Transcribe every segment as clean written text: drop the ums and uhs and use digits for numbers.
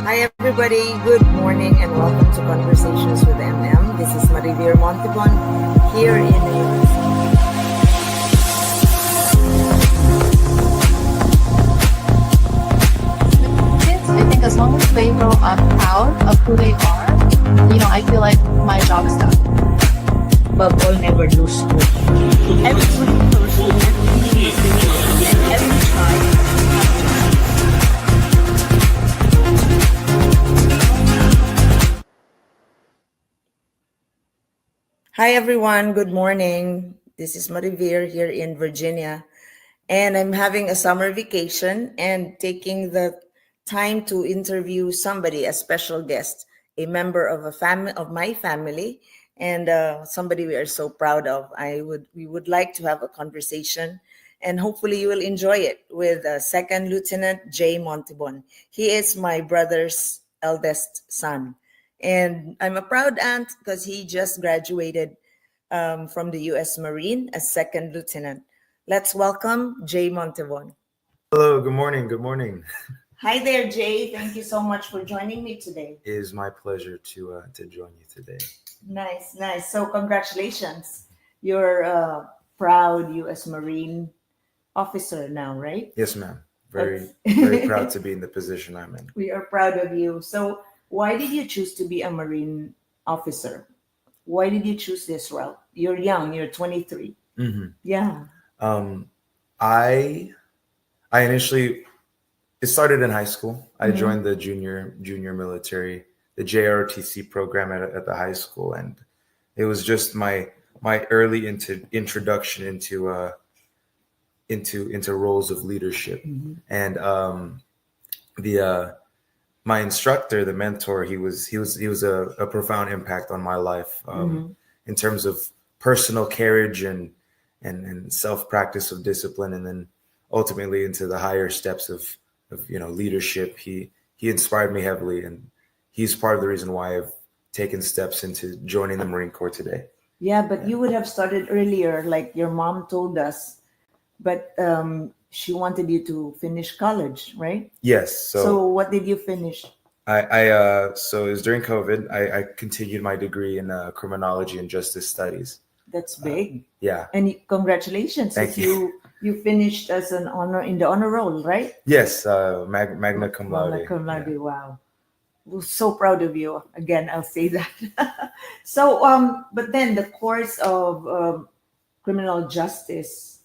Hi everybody, good morning and welcome to Conversations with MM. This is Marivir Montebon here in the USMC. Kids, I think as long as they grow up proud of who they are, I feel like my job is done. Above all, never lose hope. Every person, and every child. Hi everyone, good morning. This is Marivir here in Virginia, and I'm having a summer vacation and taking the time to interview somebody, a special guest, a member of a family of my family, and somebody we are so proud of. We would like to have a conversation, and hopefully you will enjoy it with Second Lieutenant Jay Montebon. He is my brother's eldest son, and I'm a proud aunt because he just graduated from the U.S. Marine as second lieutenant. Let's welcome Jay Montebon. Hello, good morning. Good morning. Hi there, Jay. Thank you so much for joining me today. It is my pleasure to join you today. Nice, nice. So congratulations. You're a proud U.S. Marine officer now, right? Yes, ma'am. Very, That's- very proud to be in the position I'm in. We are proud of you. So why did you choose to be a Marine officer? Why did you choose this route? You're young. You're 23. hmm Yeah. Um, I initially it started in high school. I Mhm. joined the junior military, the JROTC program at the high school, and it was just my early introduction into roles of leadership. Mhm. And the my instructor, the mentor, he was a profound impact on my life Mhm. in terms of personal courage and self practice of discipline, and then ultimately into the higher steps of leadership. He inspired me heavily, and he's part of the reason why I've taken steps into joining the Marine Corps today. Yeah, but you would have started earlier, like your mom told us. But she wanted you to finish college, right? Yes, So what did you finish? so it was during COVID. I continued my degree in criminology and justice studies. That's big. Yeah. And congratulations, Thank if you finished as an honor in the honor roll, right? Yes, Magna Cum Laude. Magna Cum Laude. Yeah. Wow. We're so proud of you. Again, I'll say that. So, but then the course of criminal justice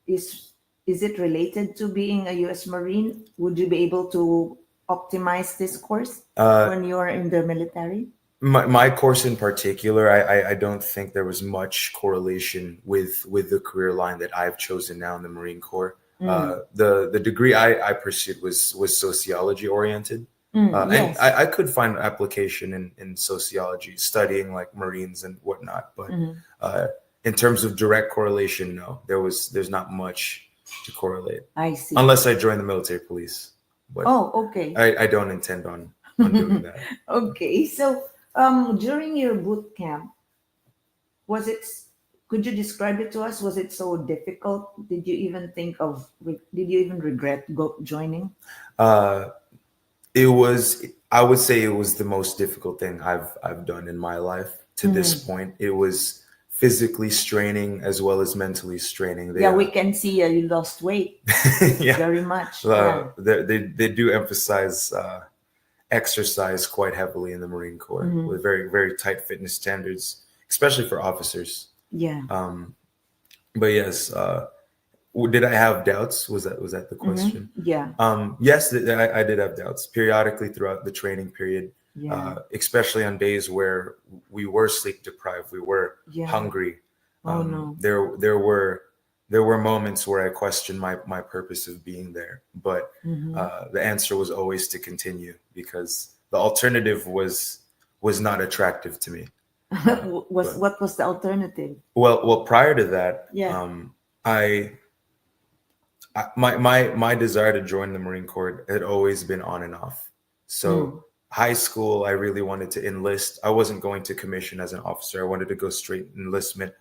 is it related to being a U.S. Marine? Would you be able to optimize this course when you're in the military? My course in particular, I don't think there was much correlation with the career line that I've chosen now in the Marine Corps. The degree I pursued was sociology oriented. And Yes. I could find application in sociology, studying like Marines and whatnot. But in terms of direct correlation, no, there's not much to correlate I see. unless I join the military police. But Oh, okay. I don't intend on doing that. Okay. So, during your boot camp, was it? Could you describe it to us? Was it so difficult? Did you even think of? Did you even regret joining? Uh, it was, I would say, it was the most difficult thing I've done in my life to this point. It was physically straining as well as mentally straining. Yeah, we can see you lost weight yeah. very much. Yeah. They do emphasize exercise quite heavily in the Marine Corps with very, very tight fitness standards, especially for officers. Yeah. But yes, did I have doubts? Was that the question? Yeah. Yes, I did have doubts periodically throughout the training period, Yeah. especially on days where we were sleep deprived, we were Yeah. hungry. Oh no. There were moments where I questioned my purpose of being there, but the answer was always to continue because the alternative was not attractive to me. What was the alternative? Well, prior to that, Yeah. my desire to join the Marine Corps had always been on and off. So high school, I really wanted to enlist. I wasn't going to commission as an officer. I wanted to go straight enlistment.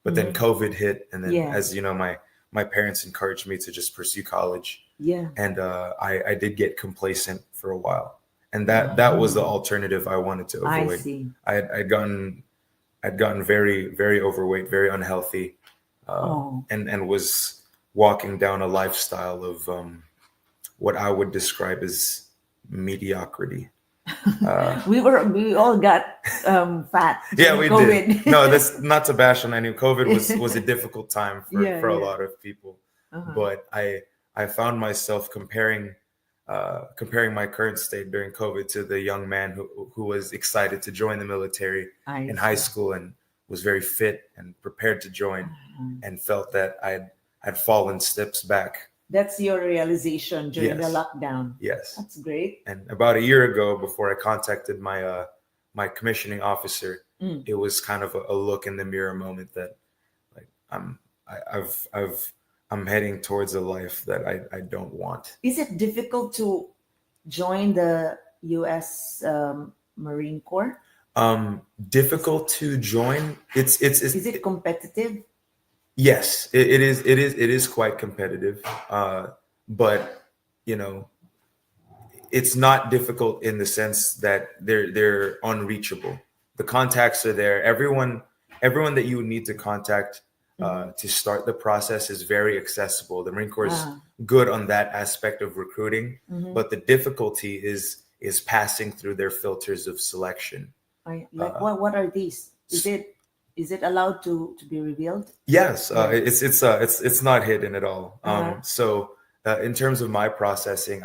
But then COVID hit, and then Yeah. as you know, my parents encouraged me to just pursue college. Yeah. And I did get complacent for a while. and that was the alternative I wanted to I avoid. see. I'd gotten very, very overweight, very unhealthy, Oh. and was walking down a lifestyle of what I would describe as mediocrity. We all got fat Yeah, during we COVID. did. No, that's not to bash on any. COVID was a difficult time Yeah, for a yeah. lot of people, Uh-huh. but I found myself comparing my current state during COVID to the young man who was excited to join the military I in high see. school and was very fit and prepared to join, Uh-huh. and felt that I'd fallen steps back. That's your realization during the Yes, lockdown. yes. That's great. And about a year ago, before I contacted my commissioning officer, Mm. it was kind of a look in the mirror moment that, like, I'm heading towards a life that I don't want. Is it difficult to join the U.S. Marine Corps? Difficult to join. Is it competitive? Yes, it is quite competitive. But you know, it's not difficult in the sense that they're unreachable. The contacts are there. Everyone that you would need to contact to start the process is very accessible. The Marine Corps is Ah. good on that aspect of recruiting, Mhm. but the difficulty is passing through their filters of selection. Like what are these? Is it allowed to be revealed? Yes, Yeah. it's not hidden at all. So in terms of my processing,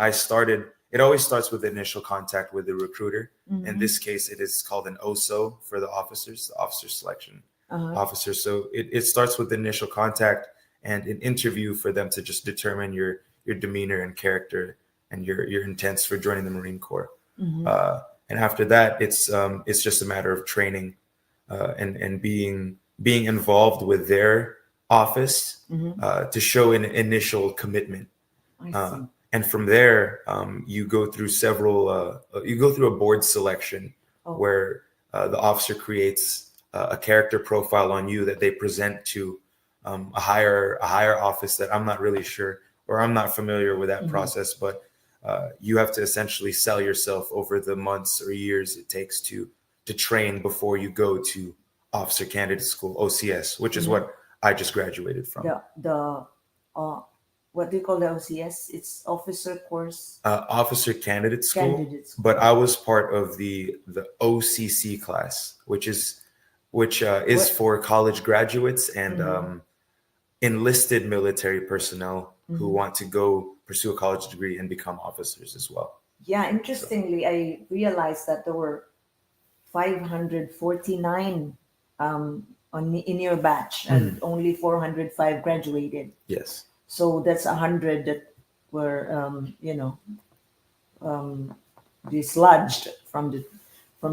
It always starts with the initial contact with the recruiter. In this case, it is called an OSO for the officers, the officer selection officer. So it starts with the initial contact and an interview for them to just determine your demeanor and character and your intents for joining the Marine Corps. And after that, it's just a matter of training and being involved with their office to show an initial commitment. I see. And from there, you go through you go through a board selection where the officer creates a character profile on you that they present to a higher office that I'm not really sure, or I'm not familiar with that process, but you have to essentially sell yourself over the months or years it takes to train before you go to Officer Candidate School, OCS, which is what I just graduated from. The what do you call the OCS? It's Officer Course Officer Candidate School, Candidate School. but I was part of the OCC class, which is for college graduates and enlisted military personnel who want to go pursue a college degree and become officers as well. Yeah, interestingly, I realized that there were 549 in your batch, and only 405 graduated. Yes. So that's 100 that were, dislodged from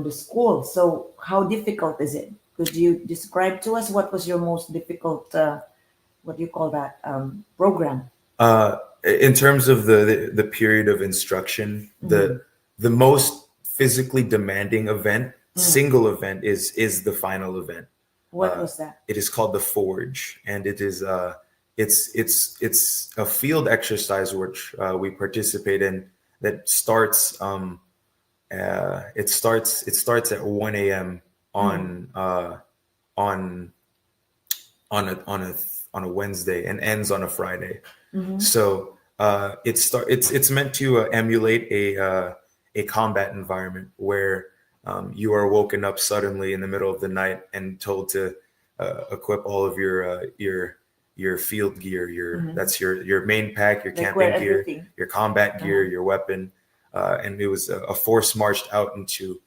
the school. So how difficult is it? Could you describe to us what was your most difficult? What do you call that program? In terms of the period of instruction, the most physically demanding event, single event, is the final event. What was that? It is called the Forge, and it is it's a field exercise which we participate in that starts it starts at 1 a.m. on a Wednesday and ends on a Friday. So it's meant to emulate a combat environment where you are woken up suddenly in the middle of the night and told to equip all of your field gear, that's your main pack, your Like camping wear gear, everything. your combat gear, your weapon, and it was a force marched out into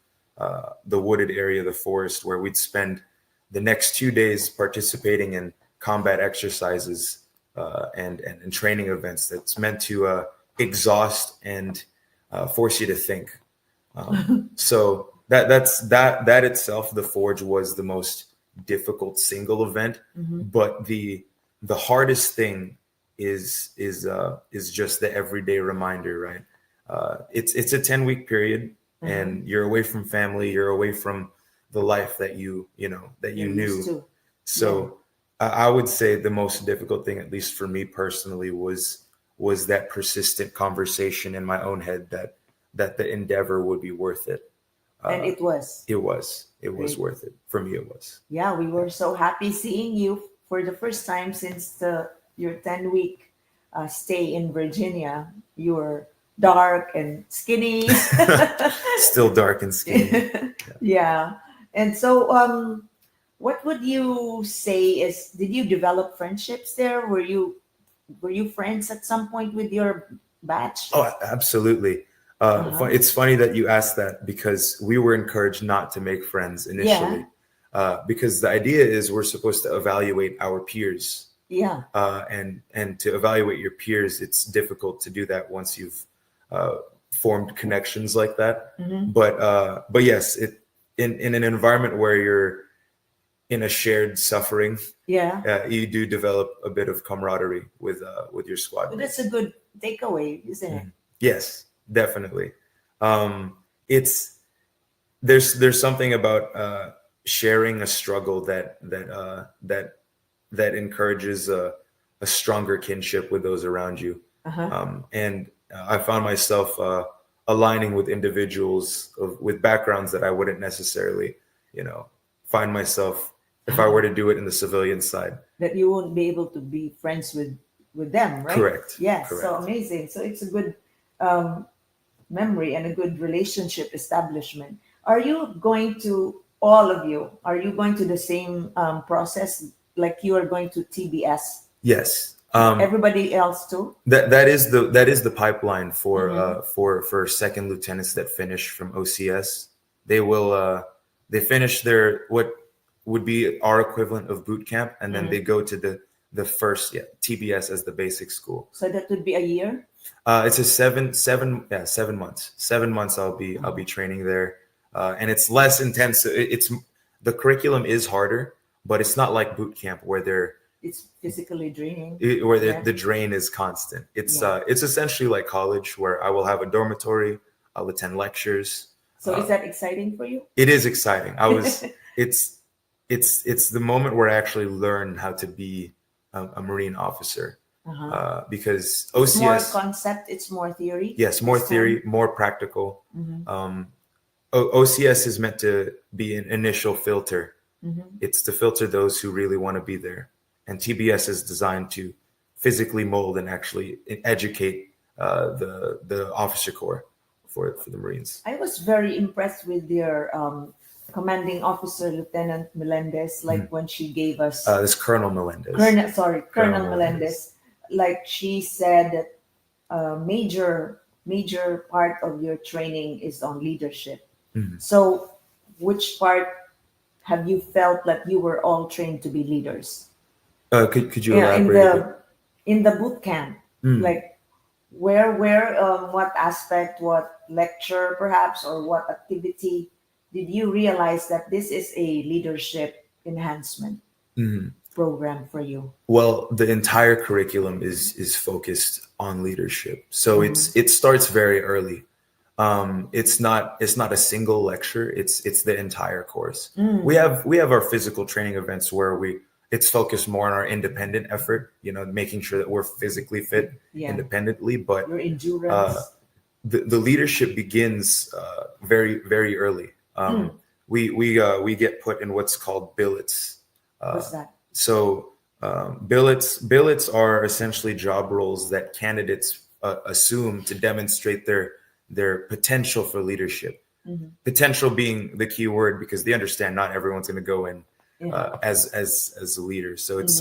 the wooded area of the forest where we'd spend the next 2 days participating in combat exercises and training events that's meant to exhaust and force you to think. So that itself, the Forge, was the most difficult single event, but the hardest thing is just the everyday reminder, right? It's a 10-week period, and you're away from family, you're away from the life that you knew. So I would say the most difficult thing, at least for me personally, was that persistent conversation in my own head that that the endeavor would be worth it. And it was. It was Great. worth it for me. It was. Yeah, we were so happy seeing you for the first time since your 10-week stay in Virginia. You were dark and skinny. Still dark and skinny. Yeah. And so, what would you say is, did you develop friendships there? Were you friends at some point with your batch? Oh, absolutely. It's funny that you asked that because we were encouraged not to make friends initially. Because the idea is we're supposed to evaluate our peers. Yeah. And to evaluate your peers, it's difficult to do that once you've formed connections like that. But yes, in an environment where you're in a shared suffering, Yeah. you do develop a bit of camaraderie with your squad But mates. that's a good takeaway, isn't it? Yes, definitely. It's there's something about sharing a struggle that encourages a stronger kinship with those around you. And I found myself aligning with individuals with backgrounds that I wouldn't necessarily, find myself if I were to do it in the civilian side. That you won't be able to be friends with them, right? Correct. Yes. Correct. So amazing. So it's a good memory and a good relationship establishment. Are you going to, all of you, are you going to the same process like you are going to TBS? Yes. Everybody else too? That is the pipeline for second lieutenants that finish from OCS. They will they finish their what would be our equivalent of boot camp, and then they go to the first TBS as the basic school. So that would be a year? It's a 7 months. 7 months I'll be training there, and it's less intense. It's the curriculum is harder, but it's not like boot camp where it's physically draining. The drain is constant. It's essentially like college where I will have a dormitory. I'll attend lectures. So is that exciting for you? It is exciting. It's the moment where I actually learn how to be a Marine officer. Because OCS, it's more concept, it's more theory. Yes, more theory, more practical. OCS is meant to be an initial filter. It's to filter those who really want to be there, and TBS is designed to physically mold and actually educate the officer corps for the Marines. I was very impressed with your commanding officer, Lieutenant Melendez, like when she gave us This Colonel Melendez. Colonel Melendez. Like she said that major part of your training is on leadership. So which part have you felt that you were all trained to be leaders? Could you elaborate? In the boot camp, like where what aspect, what lecture perhaps, or what activity did you realize that this is a leadership enhancement program for you? Well, the entire curriculum is focused on leadership, so it starts very early. It's not a single lecture. It's the entire course. We have our physical training events where it's focused more on our independent effort, making sure that we're physically fit independently. But your endurance, the leadership begins very, very early. We get put in what's called billets. what's that? So billets are essentially job roles that candidates assume to demonstrate their potential for leadership. Potential being the key word, because they understand not everyone's going to go in as a leader. So it's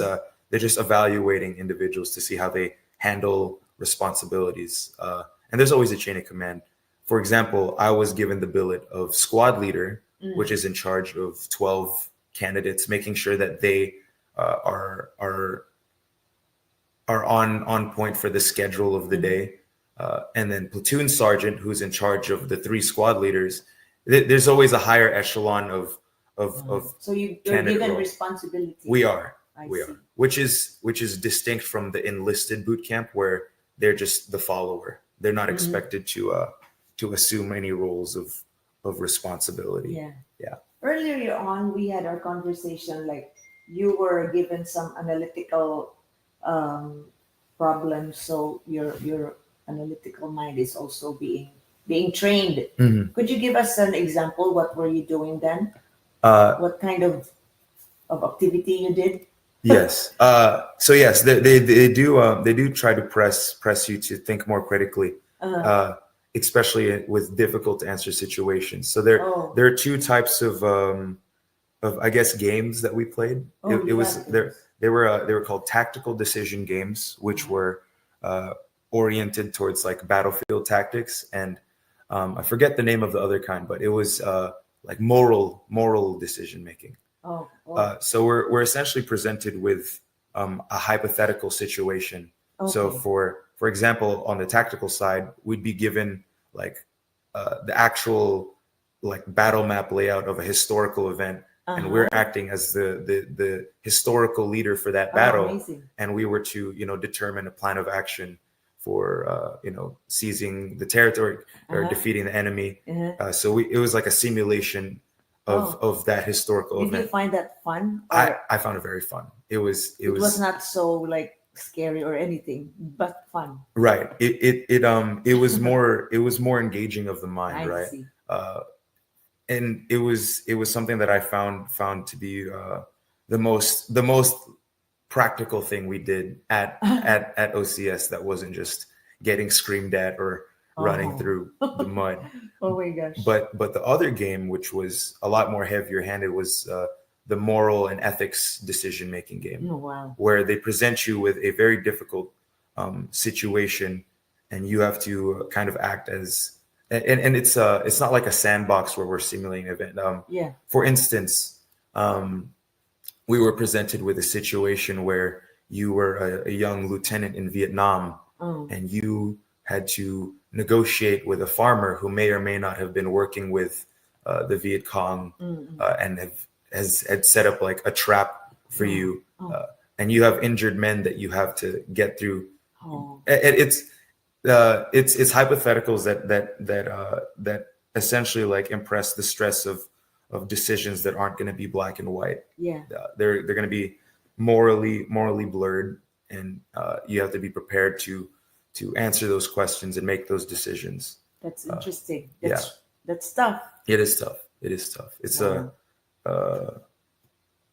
they're just evaluating individuals to see how they handle responsibilities. And there's always a chain of command. For example, I was given the billet of squad leader, which is in charge of 12 candidates, making sure that they are on point for the schedule of the day. And then platoon sergeant, who's in charge of the 3 squad leaders. There's always a higher echelon of So you're candidate given roles. responsibility. We are, I we see. are, which is distinct from the enlisted boot camp where they're just the follower. They're not expected to assume any roles of responsibility. Yeah. Earlier on, we had our conversation, like you were given some analytical problems, so your analytical mind is also being being trained. Mhm. Could you give us an example? What were you doing then? What kind of activity you did? Yes. So yes, they do try to press you to think more critically, uh, especially with difficult to answer situations. So Oh, there are two types of I guess games that we played. oh, It you was have those. they were called tactical decision games, which were uh, oriented towards like battlefield tactics, and I forget the name of the other kind, but it was like moral decision making. Oh, oh, So we're essentially presented with a hypothetical situation. So okay. for example, on the tactical side, we'd be given like the actual like battle map layout of a historical event, and Uh-huh. we're acting as the historical leader for that Oh, battle, amazing. and we were to determine a plan of action for seizing the territory or Uh-huh. defeating the enemy. Uh-huh. It was like a simulation Oh, of that historical did you event. find that fun, or I found it very fun. It it was was not so like scary or anything, but fun? right. It was more engaging of the mind, I right? see. Uh, and it was something that I found to be the most practical thing we did at OCS that wasn't just getting screamed at or running Oh, through the mud. oh my gosh. But the other game, which was a lot more heavier handed, was the moral and ethics decision making game, Oh, wow. where they present you with a very difficult situation, and you have to kind of act as and it's not like a sandbox where we're simulating an event. Yeah. For instance, we were presented with a situation where you were a young lieutenant in Vietnam, Oh. and you had to negotiate with a farmer who may or may not have been working with the Viet Cong Mm-mm. and had set up like a trap for Oh. you, Oh. and you have injured men that you have to get through. Oh. It's hypotheticals that essentially like impress the stress of decisions that aren't going to be black and white. Yeah. They're going to be morally blurred, and you have to be prepared to answer those questions and make those decisions. That's interesting. Yeah. That's tough. It is tough. It is tough. It's Wow.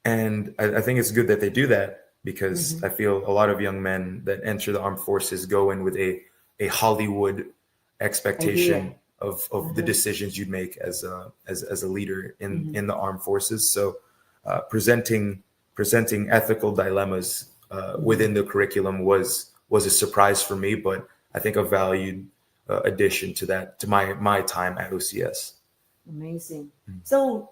and I think it's good that they do that, because Mhm. I feel a lot of young men that enter the armed forces go in with a Hollywood expectation Idea. of the decisions you'd make as a leader in the armed forces. So presenting ethical dilemmas within the curriculum was a surprise for me, but I think a valued addition to my time at OCS. Amazing. So,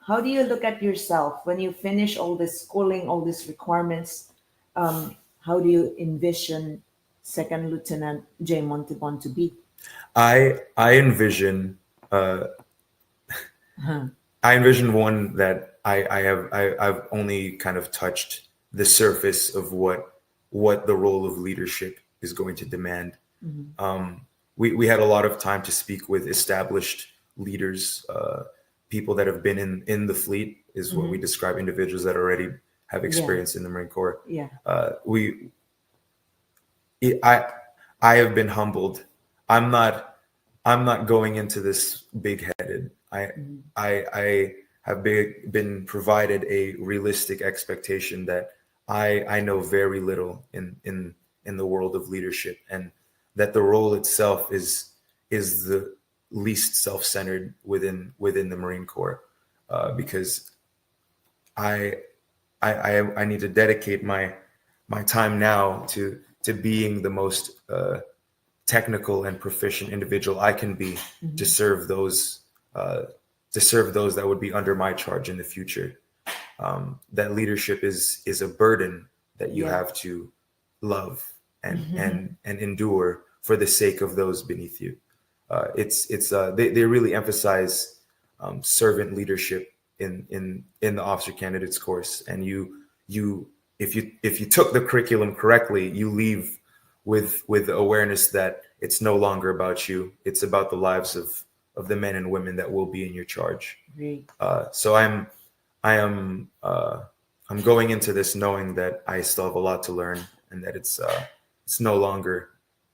how do you look at yourself when you finish all this schooling, all these requirements? How do you envision Second Lieutenant J. Montebon to be? I envision I envision one that I've only kind of touched the surface of what the role of leadership is going to demand. We had a lot of time to speak with established leaders, people that have been in the fleet, is what we describe, individuals that already have experience in the Marine Corps. Yeah. We I I have been humbled. I'm not going into this big headed. I have been provided a realistic expectation that I know very little in the world of leadership, and that the role itself is the least self-centered within the Marine Corps, because I need to dedicate my time now to being the most technical and proficient individual I can be to serve those that would be under my charge in the future. That leadership is a burden that you Yeah. have to love and endure for the sake of those beneath you. They really emphasize servant leadership in the officer candidates course, and you if you took the curriculum correctly, you leave with the awareness that it's no longer about you. It's about the lives of the men and women that will be in your charge. Great. So I'm going into this knowing that I still have a lot to learn, and that it's no longer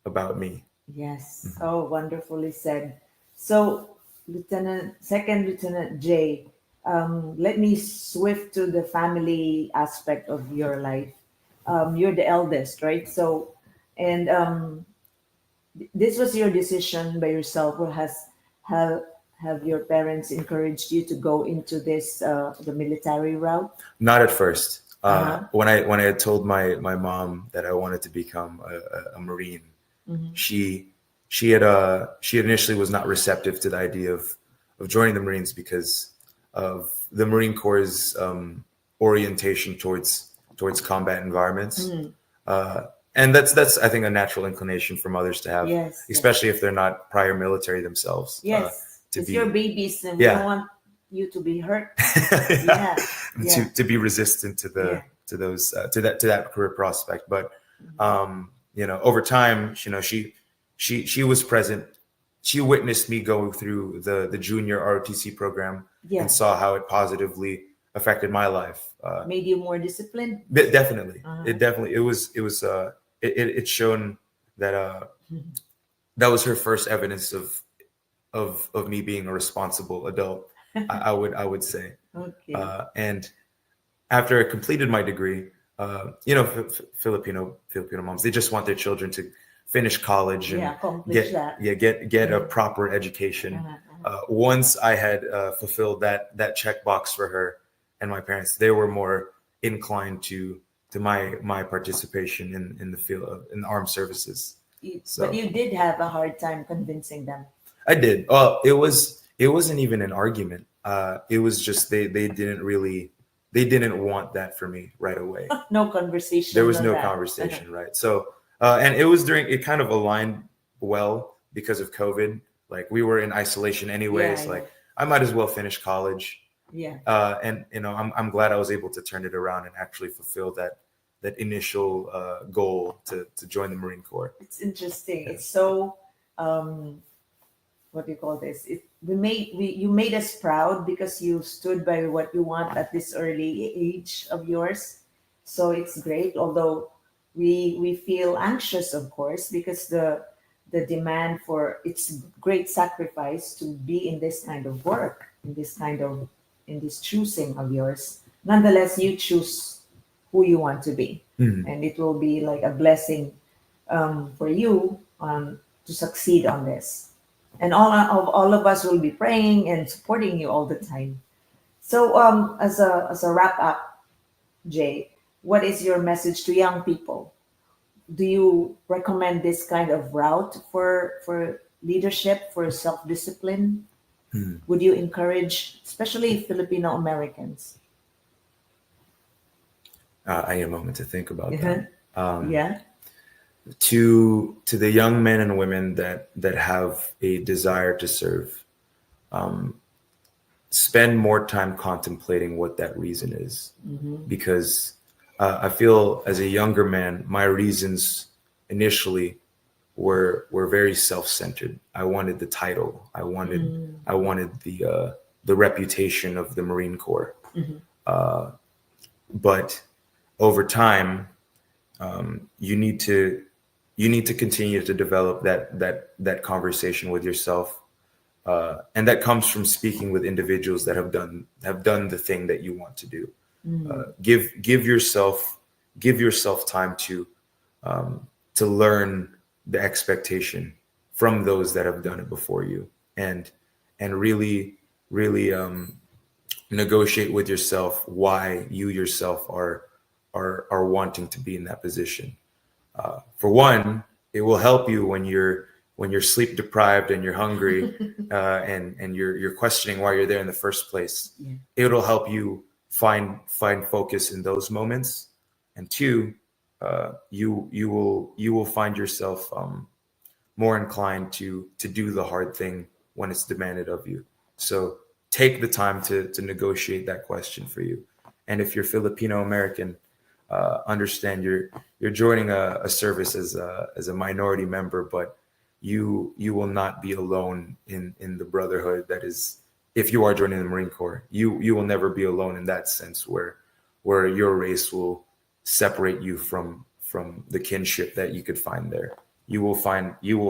about me. Yes. Oh, wonderfully said. So, Second Lieutenant J, let me swift to the family aspect of your life. You're the eldest, right? So, and this was your decision by yourself, or have have your parents encouraged you to go into this the military route? Not at first. Uh-huh. When I had told my mom that I wanted to become a Marine, Mm-hmm. she she initially was not receptive to the idea of joining the Marines because of the Marine Corps' orientation towards combat environments. Mm. Uh, and that's I think a natural inclination for mothers to have, Yes, yes, especially if they're not prior military themselves. yes. To It's your be babies, and we don't yeah want you to be hurt. yeah, Yeah, yeah, to be resistant yeah. to those to that career prospect. But over time, she was present. She witnessed me go through the junior ROTC program and Yeah, saw how it positively affected my life. made you more disciplined. Definitely, Uh-huh. it definitely it shown that that was her first evidence of me being a responsible adult. I would say. Okay. And after I completed my degree, Filipino moms, they just want their children to finish college and Yeah, accomplish that. get a proper education. Uh-huh, Once I had fulfilled that checkbox for her and my parents, they were more inclined to my participation in the field in the armed services. But So you did have a hard time convincing them. I did. It wasn't even an argument. It was just they didn't want that for me right away. No conversation There was on no that. conversation, right? So and it kind of aligned well because of COVID. Like we were in isolation anyways. Yeah, Like I might as well finish college. yeah. And I'm glad I was able to turn it around and actually fulfill that initial goal to join the Marine Corps. It's interesting. It's so what do you call this? You made us proud because you stood by what you want at this early age of yours. So it's great. Although we feel anxious, of course, because the demand for it's great sacrifice to be in this kind of work, in this choosing of yours. Nonetheless, you choose who you want to be, and it will be like a blessing for you to succeed on this. And all of us will be praying and supporting you all the time. So, as a wrap up, Jay, what is your message to young people? Do you recommend this kind of route for leadership, for self discipline? Would you encourage, especially Filipino Americans? I need a moment to think about Uh-huh. that. Yeah. To the young men and women that have a desire to serve, spend more time contemplating what that reason is, because I feel as a younger man, my reasons initially were very self-centered. I wanted the title. I wanted the reputation of the Marine Corps. But over time, you need to continue to develop that conversation with yourself, and that comes from speaking with individuals that have done the thing that you want to do. Give yourself time to learn the expectation from those that have done it before you, and really negotiate with yourself why you yourself are wanting to be in that position. For one, it will help you when you're sleep deprived and you're hungry, and you're questioning why you're there in the first place. Yeah. It'll help you find focus in those moments. And two, you will find yourself more inclined to do the hard thing when it's demanded of you. So take the time to negotiate that question for you. And if you're Filipino American, understand you're joining a service as a minority member, but you will not be alone in the brotherhood that is. If you are joining the Marine Corps, you will never be alone in that sense, where your race will separate you from the kinship that you could find there. You will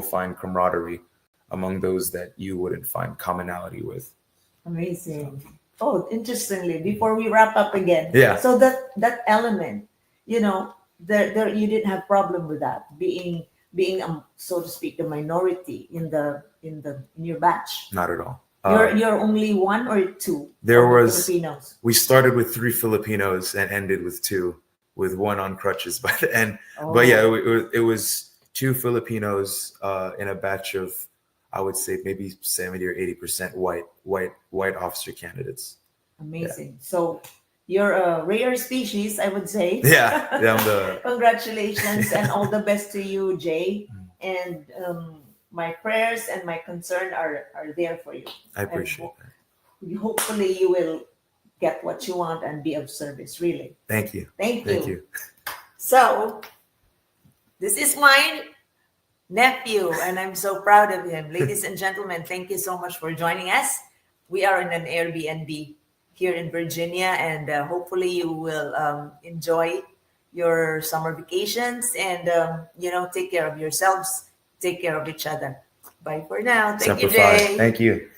find camaraderie among those that you wouldn't find commonality with. Amazing. Oh, interestingly, before we wrap up again, Yeah. so that element, there you didn't have problem with that being so to speak the minority in your batch. Not at all. You're only one or two. There of the was Filipinos. We started with 3 Filipinos and ended with 2, with 1 on crutches by the end. Oh. But yeah, it was 2 Filipinos in a batch of, I would say maybe 70 or 80% white officer candidates. Amazing. So you're a rare species, I would say. Yeah, I'm the Congratulations and all the best to you, Jay. And my prayers and my concern are there for you. I appreciate that. Hopefully you will get what you want and be of service, really. Thank you. Thank Thank you. you. So, this is my nephew, and I'm so proud of him. Ladies and gentlemen, thank you so much for joining us. We are in an Airbnb here in Virginia, and hopefully you will enjoy your summer vacations and, take care of yourselves, take care of each other. Bye for now. Thank you, Semper Fi. Jay. Thank you.